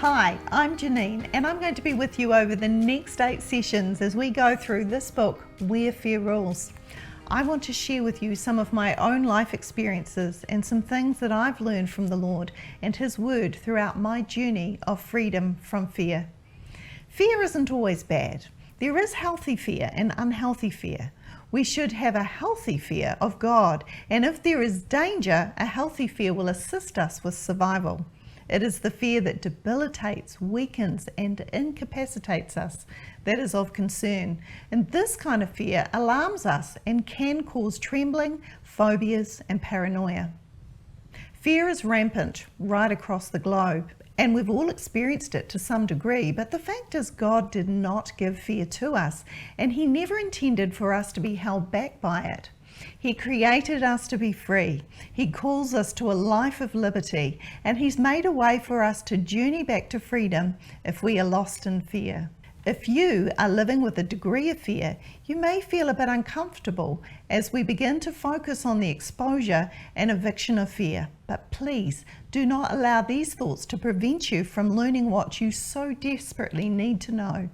Hi, I'm Janene and I'm going to be with you over the next 8 sessions as we go through this book, Where Fear Rules. I want to share with you some of my own life experiences and some things that I've learned from the Lord and His Word throughout my journey of freedom from fear. Fear isn't always bad. There is healthy fear and unhealthy fear. We should have a healthy fear of God, and if there is danger, a healthy fear will assist us with survival. It is the fear that debilitates, weakens, and incapacitates us that is of concern. And this kind of fear alarms us and can cause trembling, phobias, and paranoia. Fear is rampant right across the globe, and we've all experienced it to some degree, but the fact is God did not give fear to us, and He never intended for us to be held back by it. He created us to be free. He calls us to a life of liberty, and He's made a way for us to journey back to freedom if we are lost in fear. If you are living with a degree of fear, you may feel a bit uncomfortable as we begin to focus on the exposure and eviction of fear. But please do not allow these thoughts to prevent you from learning what you so desperately need to know.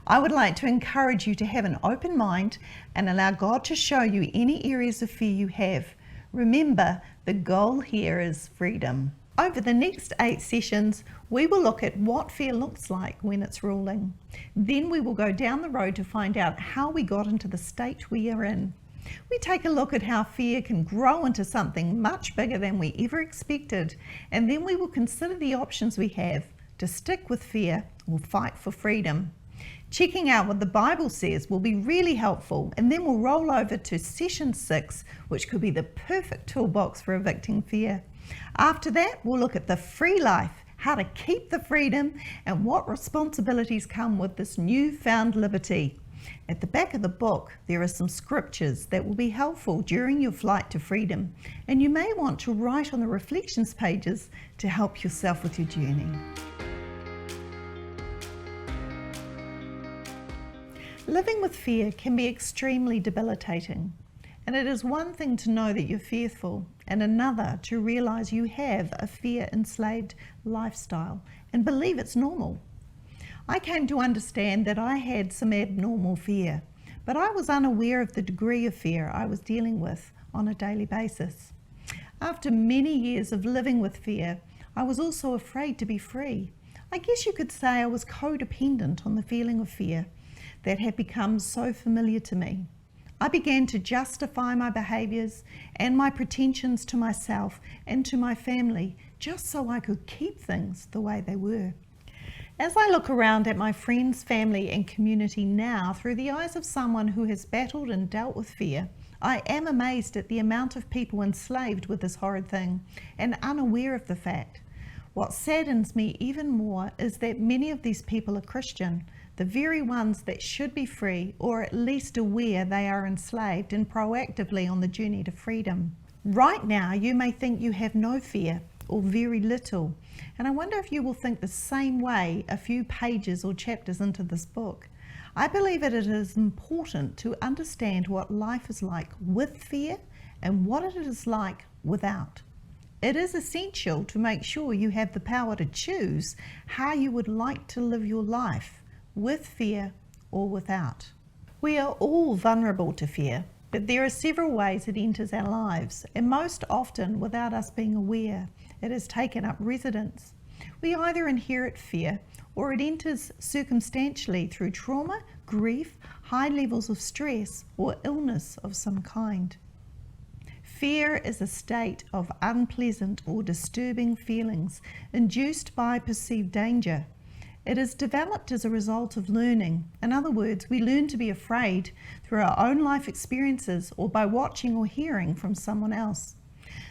I would like to encourage you to have an open mind and allow God to show you any areas of fear you have. Remember, the goal here is freedom. Over the next 8 sessions, we will look at what fear looks like when it's ruling. Then we will go down the road to find out how we got into the state we are in. We take a look at how fear can grow into something much bigger than we ever expected, and then we will consider the options we have to stick with fear or fight for freedom. Checking out what the Bible says will be really helpful, and then we'll roll over to session 6, which could be the perfect toolbox for evicting fear. After that, we'll look at the free life, how to keep the freedom, and what responsibilities come with this newfound liberty. At the back of the book, there are some scriptures that will be helpful during your flight to freedom, and you may want to write on the reflections pages to help yourself with your journey. Living with fear can be extremely debilitating, and it is one thing to know that you're fearful and another to realize you have a fear-enslaved lifestyle and believe it's normal. I came to understand that I had some abnormal fear, but I was unaware of the degree of fear I was dealing with on a daily basis. After many years of living with fear, I was also afraid to be free. I guess you could say I was codependent on the feeling of fear that had become so familiar to me. I began to justify my behaviors and my pretensions to myself and to my family just so I could keep things the way they were. As I look around at my friends, family and community now through the eyes of someone who has battled and dealt with fear, I am amazed at the amount of people enslaved with this horrid thing and unaware of the fact. What saddens me even more is that many of these people are Christian, the very ones that should be free, or at least aware they are enslaved and proactively on the journey to freedom. Right now, you may think you have no fear or very little, and I wonder if you will think the same way a few pages or chapters into this book. I believe that it is important to understand what life is like with fear and what it is like without. It is essential to make sure you have the power to choose how you would like to live your life, with fear or without. We are all vulnerable to fear, but there are several ways it enters our lives, and most often without us being aware, it has taken up residence. We either inherit fear or it enters circumstantially through trauma, grief, high levels of stress, or illness of some kind. Fear is a state of unpleasant or disturbing feelings induced by perceived danger. It is developed as a result of learning. In other words, we learn to be afraid through our own life experiences or by watching or hearing from someone else.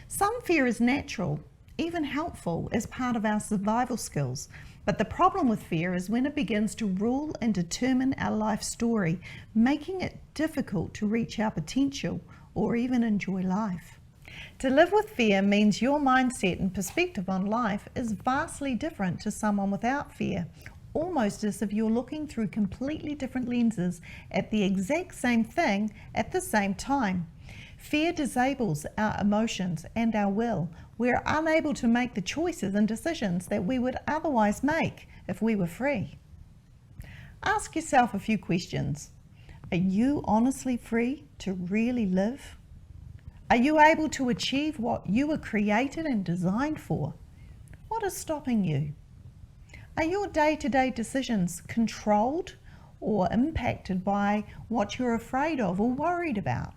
Some fear is natural, even helpful as part of our survival skills, but the problem with fear is when it begins to rule and determine our life story, making it difficult to reach our potential or even enjoy life. To live with fear means your mindset and perspective on life is vastly different to someone without fear, almost as if you're looking through completely different lenses at the exact same thing at the same time. Fear disables our emotions and our will. We're unable to make the choices and decisions that we would otherwise make if we were free. Ask yourself a few questions. Are you honestly free to really live? Are you able to achieve what you were created and designed for? What is stopping you? Are your day-to-day decisions controlled or impacted by what you're afraid of or worried about?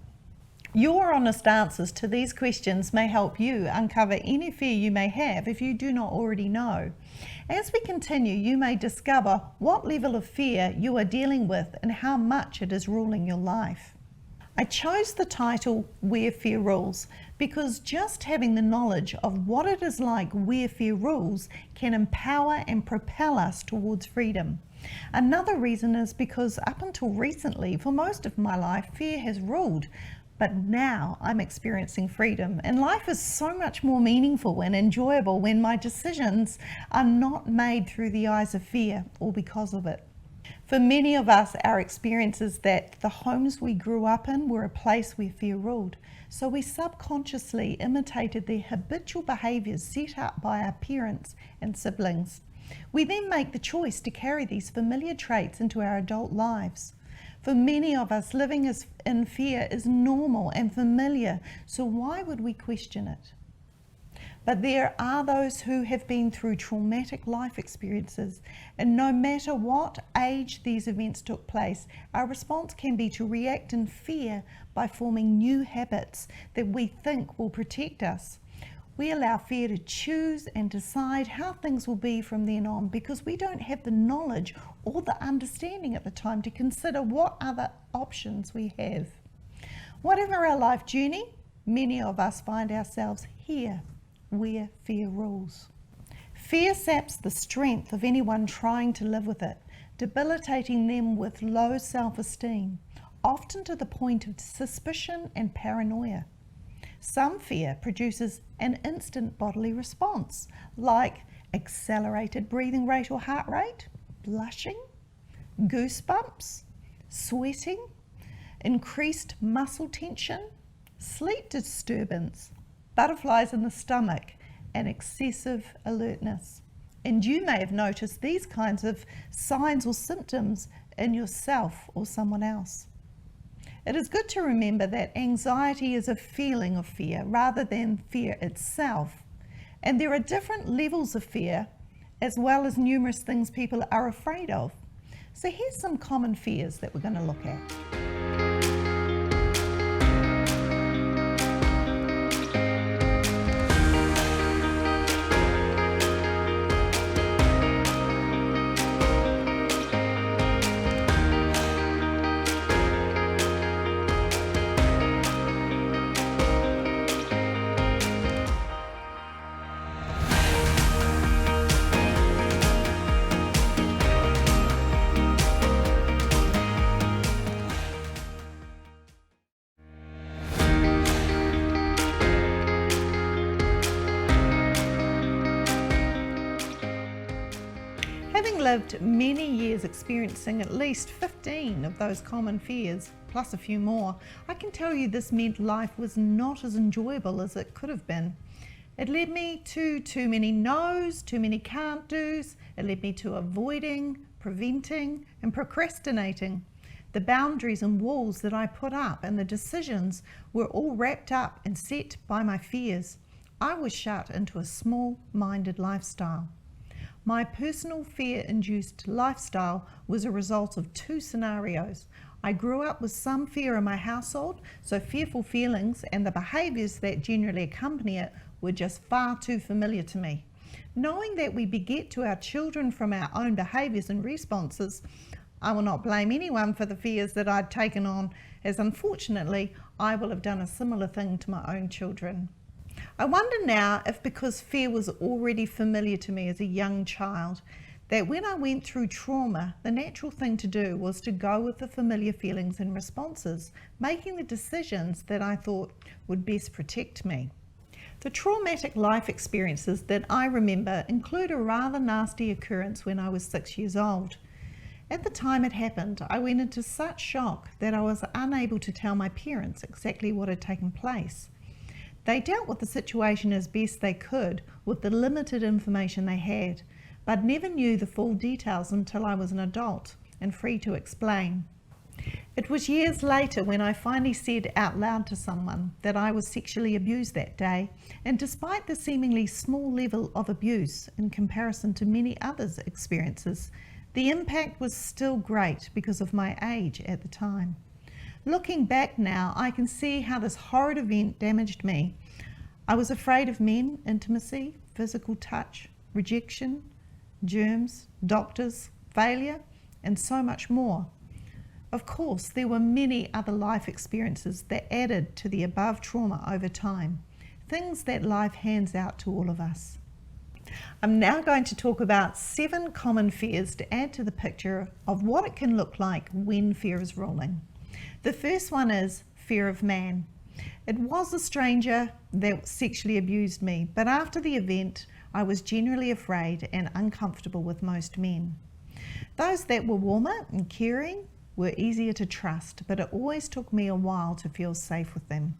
Your honest answers to these questions may help you uncover any fear you may have if you do not already know. As we continue, you may discover what level of fear you are dealing with and how much it is ruling your life. I chose the title Where Fear Rules because just having the knowledge of what it is like where fear rules can empower and propel us towards freedom. Another reason is because up until recently, for most of my life, fear has ruled. But now I'm experiencing freedom, and life is so much more meaningful and enjoyable when my decisions are not made through the eyes of fear or because of it. For many of us, our experience is that the homes we grew up in were a place where fear ruled, so we subconsciously imitated the habitual behaviours set up by our parents and siblings. We then make the choice to carry these familiar traits into our adult lives. For many of us, living in fear is normal and familiar, so why would we question it? But there are those who have been through traumatic life experiences, and no matter what age these events took place, our response can be to react in fear by forming new habits that we think will protect us. We allow fear to choose and decide how things will be from then on because we don't have the knowledge or the understanding at the time to consider what other options we have. Whatever our life journey, many of us find ourselves here, where fear rules. Fear saps the strength of anyone trying to live with it, debilitating them with low self-esteem, often to the point of suspicion and paranoia. Some fear produces an instant bodily response, like accelerated breathing rate or heart rate, blushing, goosebumps, sweating, increased muscle tension, sleep disturbance, butterflies in the stomach, and excessive alertness. And you may have noticed these kinds of signs or symptoms in yourself or someone else. It is good to remember that anxiety is a feeling of fear rather than fear itself. And there are different levels of fear as well as numerous things people are afraid of. So here's some common fears that we're going to look at. Having lived many years experiencing at least 15 of those common fears, plus a few more, I can tell you this meant life was not as enjoyable as it could have been. It led me to too many no's, too many can't do's. It led me to avoiding, preventing, and procrastinating. The boundaries and walls that I put up and the decisions were all wrapped up and set by my fears. I was shut into a small-minded lifestyle. My personal fear-induced lifestyle was a result of two scenarios. I grew up with some fear in my household, so fearful feelings and the behaviours that generally accompany it were just far too familiar to me. Knowing that we beget to our children from our own behaviours and responses, I will not blame anyone for the fears that I'd taken on, as unfortunately I will have done a similar thing to my own children. I wonder now if because fear was already familiar to me as a young child, that when I went through trauma, the natural thing to do was to go with the familiar feelings and responses, making the decisions that I thought would best protect me. The traumatic life experiences that I remember include a rather nasty occurrence when I was 6 years old. At the time it happened, I went into such shock that I was unable to tell my parents exactly what had taken place. They dealt with the situation as best they could with the limited information they had, but never knew the full details until I was an adult and free to explain. It was years later when I finally said out loud to someone that I was sexually abused that day, and despite the seemingly small level of abuse in comparison to many others' experiences, the impact was still great because of my age at the time. Looking back now, I can see how this horrid event damaged me. I was afraid of men, intimacy, physical touch, rejection, germs, doctors, failure, and so much more. Of course, there were many other life experiences that added to the above trauma over time, things that life hands out to all of us. I'm now going to talk about 7 common fears to add to the picture of what it can look like when fear is ruling. The first one is fear of man. It was a stranger that sexually abused me, but after the event, I was generally afraid and uncomfortable with most men. Those that were warmer and caring were easier to trust, but it always took me a while to feel safe with them.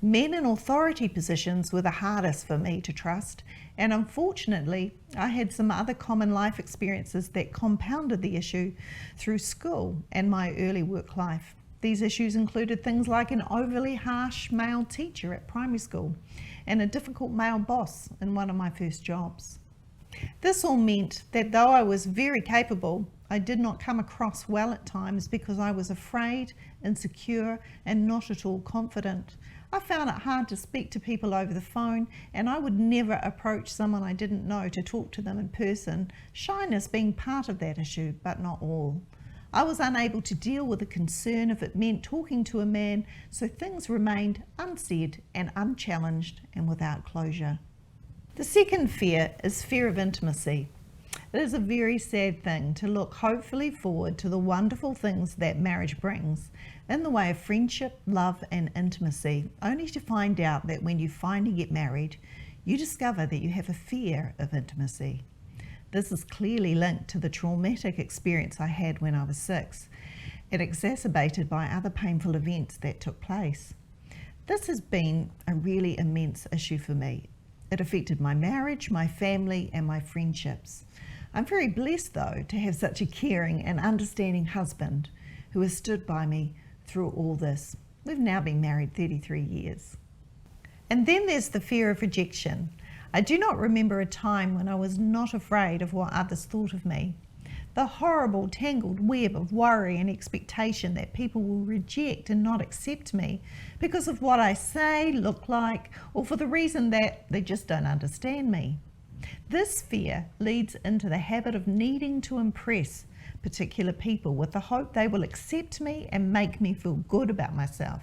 Men in authority positions were the hardest for me to trust, and unfortunately, I had some other common life experiences that compounded the issue through school and my early work life. These issues included things like an overly harsh male teacher at primary school and a difficult male boss in one of my first jobs. This all meant that though I was very capable, I did not come across well at times because I was afraid, insecure, and not at all confident. I found it hard to speak to people over the phone, and I would never approach someone I didn't know to talk to them in person, shyness being part of that issue, but not all. I was unable to deal with the concern if it meant talking to a man, so things remained unsaid and unchallenged and without closure. The second fear is fear of intimacy. It is a very sad thing to look hopefully forward to the wonderful things that marriage brings in the way of friendship, love, and intimacy, only to find out that when you finally get married, you discover that you have a fear of intimacy. This is clearly linked to the traumatic experience I had when I was 6, and exacerbated by other painful events that took place. This has been a really immense issue for me. It affected my marriage, my family, and my friendships. I'm very blessed, though, to have such a caring and understanding husband who has stood by me through all this. We've now been married 33 years. And then there's the fear of rejection. I do not remember a time when I was not afraid of what others thought of me. The horrible tangled web of worry and expectation that people will reject and not accept me because of what I say, look like, or for the reason that they just don't understand me. This fear leads into the habit of needing to impress particular people with the hope they will accept me and make me feel good about myself.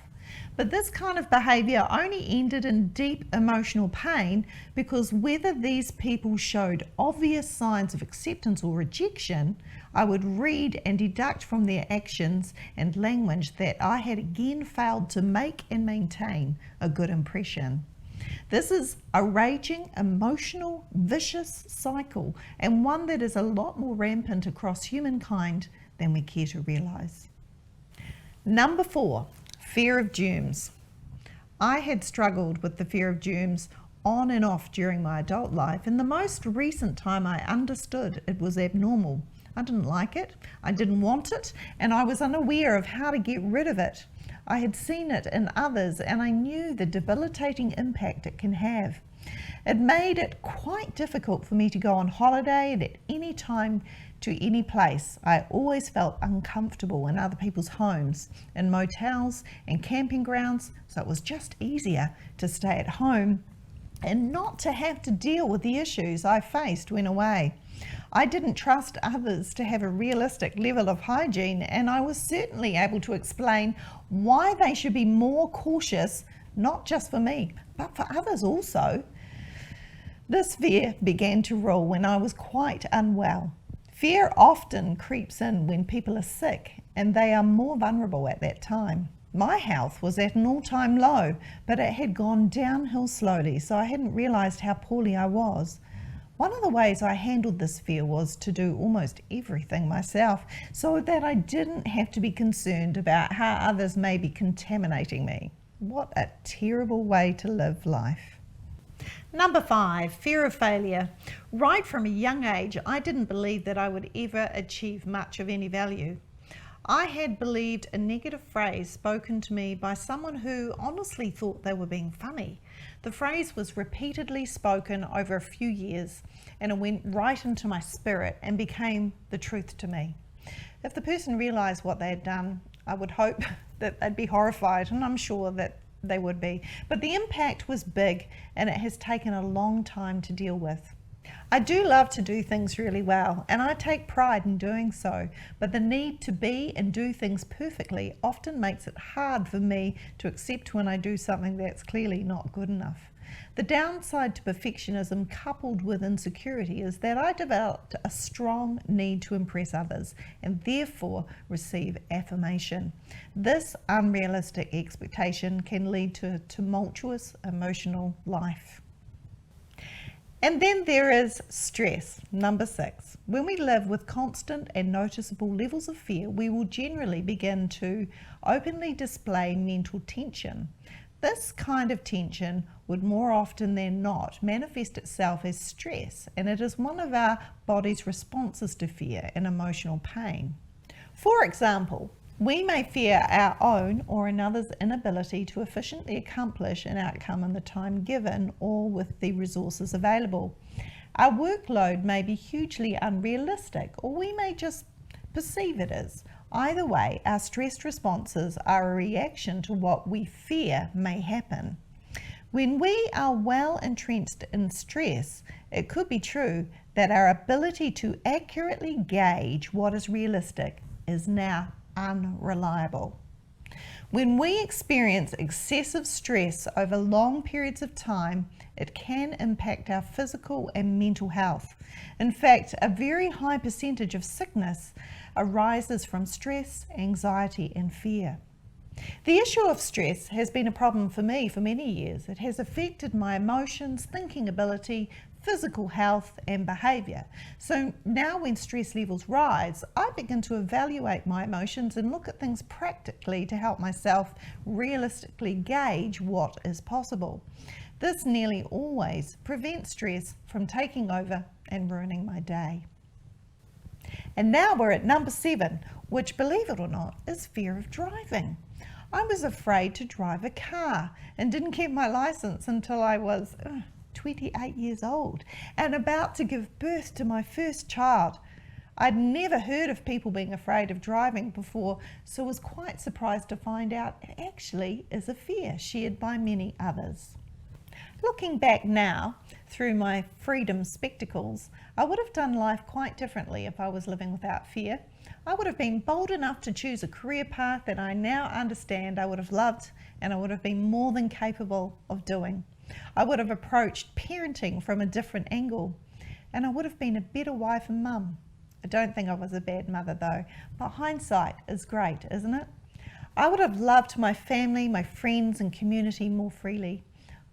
But this kind of behaviour only ended in deep emotional pain because whether these people showed obvious signs of acceptance or rejection, I would read and deduct from their actions and language that I had again failed to make and maintain a good impression. This is a raging, emotional, vicious cycle, and one that is a lot more rampant across humankind than we care to realise. Number 4. Fear of germs. I had struggled with the fear of germs on and off during my adult life, and the most recent time I understood it was abnormal. I didn't like it, I didn't want it, and I was unaware of how to get rid of it. I had seen it in others, and I knew the debilitating impact it can have. It made it quite difficult for me to go on holiday at any time to any place. I always felt uncomfortable in other people's homes, in motels and camping grounds, so it was just easier to stay at home and not to have to deal with the issues I faced when away. I didn't trust others to have a realistic level of hygiene, and I was certainly able to explain why they should be more cautious, not just for me, but for others also. This fear began to rule when I was quite unwell. Fear often creeps in when people are sick, and they are more vulnerable at that time. My health was at an all-time low, but it had gone downhill slowly, so I hadn't realised how poorly I was. One of the ways I handled this fear was to do almost everything myself so that I didn't have to be concerned about how others may be contaminating me. What a terrible way to live life. Number 5, fear of failure. Right from a young age, I didn't believe that I would ever achieve much of any value. I had believed a negative phrase spoken to me by someone who honestly thought they were being funny. The phrase was repeatedly spoken over a few years, and it went right into my spirit and became the truth to me. If the person realised what they had done, I would hope that they'd be horrified, and I'm sure that they would be. But the impact was big, and it has taken a long time to deal with. I do love to do things really well, and I take pride in doing so, but the need to be and do things perfectly often makes it hard for me to accept when I do something that's clearly not good enough. The downside to perfectionism coupled with insecurity is that I developed a strong need to impress others and therefore receive affirmation. This unrealistic expectation can lead to a tumultuous emotional life. And then there is stress, number 6. When we live with constant and noticeable levels of fear, we will generally begin to openly display mental tension. This kind of tension would more often than not manifest itself as stress, and it is one of our body's responses to fear and emotional pain. For example, we may fear our own or another's inability to efficiently accomplish an outcome in the time given or with the resources available. Our workload may be hugely unrealistic, or we may just perceive it as. Either way, our stressed responses are a reaction to what we fear may happen. When we are well entrenched in stress, it could be true that our ability to accurately gauge what is realistic is now unreliable. When we experience excessive stress over long periods of time, it can impact our physical and mental health. In fact, a very high percentage of sickness arises from stress, anxiety, and fear. The issue of stress has been a problem for me for many years. It has affected my emotions, thinking ability, physical health, and behaviour. So now when stress levels rise, I begin to evaluate my emotions and look at things practically to help myself realistically gauge what is possible. This nearly always prevents stress from taking over and ruining my day. And now we're at number 7, which, believe it or not, is fear of driving. I was afraid to drive a car and didn't get my license until I was 28 years old and about to give birth to my first child. I'd never heard of people being afraid of driving before, so was quite surprised to find out it actually is a fear shared by many others. Looking back now, through my freedom spectacles, I would have done life quite differently if I was living without fear. I would have been bold enough to choose a career path that I now understand I would have loved and I would have been more than capable of doing. I would have approached parenting from a different angle, and I would have been a better wife and mum. I don't think I was a bad mother though, but hindsight is great, isn't it? I would have loved my family, my friends and community more freely.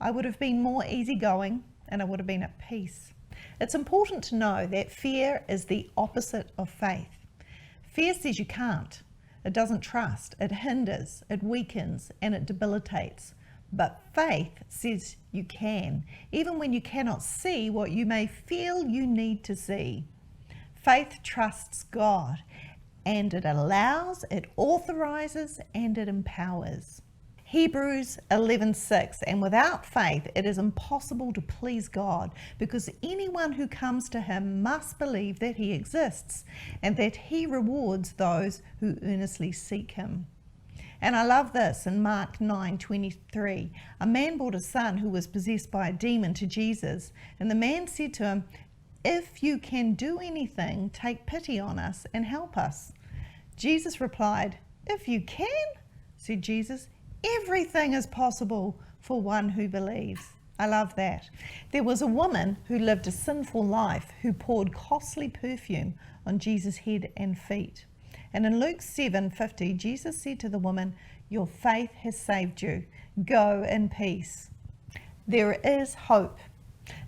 I would have been more easygoing and I would have been at peace. It's important to know that fear is the opposite of faith. Fear says you can't. It doesn't trust. It hinders, it weakens, and it debilitates. But faith says you can, even when you cannot see what you may feel you need to see. Faith trusts God, and it allows, it authorizes, and it empowers. Hebrews 11:6, and without faith it is impossible to please God, because anyone who comes to him must believe that he exists and that he rewards those who earnestly seek him. And I love this in Mark 9:23. A man brought a son who was possessed by a demon to Jesus, and the man said to him, "If you can do anything, take pity on us and help us." Jesus replied, "If you can," said Jesus, "everything is possible for one who believes." I love that. There was a woman who lived a sinful life who poured costly perfume on Jesus' head and feet. And in Luke 7:50, Jesus said to the woman, "Your faith has saved you. Go in peace." There is hope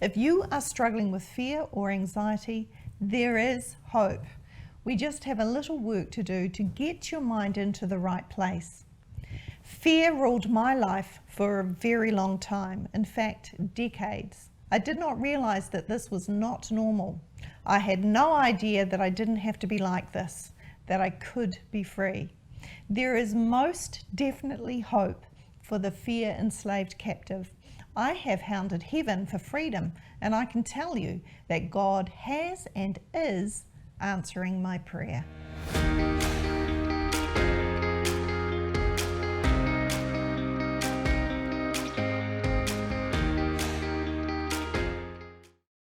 If you are struggling with fear or anxiety, there is hope. We just have a little work to do to get your mind into the right place. Fear ruled my life for a very long time, in fact, decades. I did not realize that this was not normal. I had no idea that I didn't have to be like this, that I could be free. There is most definitely hope for the fear-enslaved captive. I have hounded heaven for freedom, and I can tell you that God has and is answering my prayer.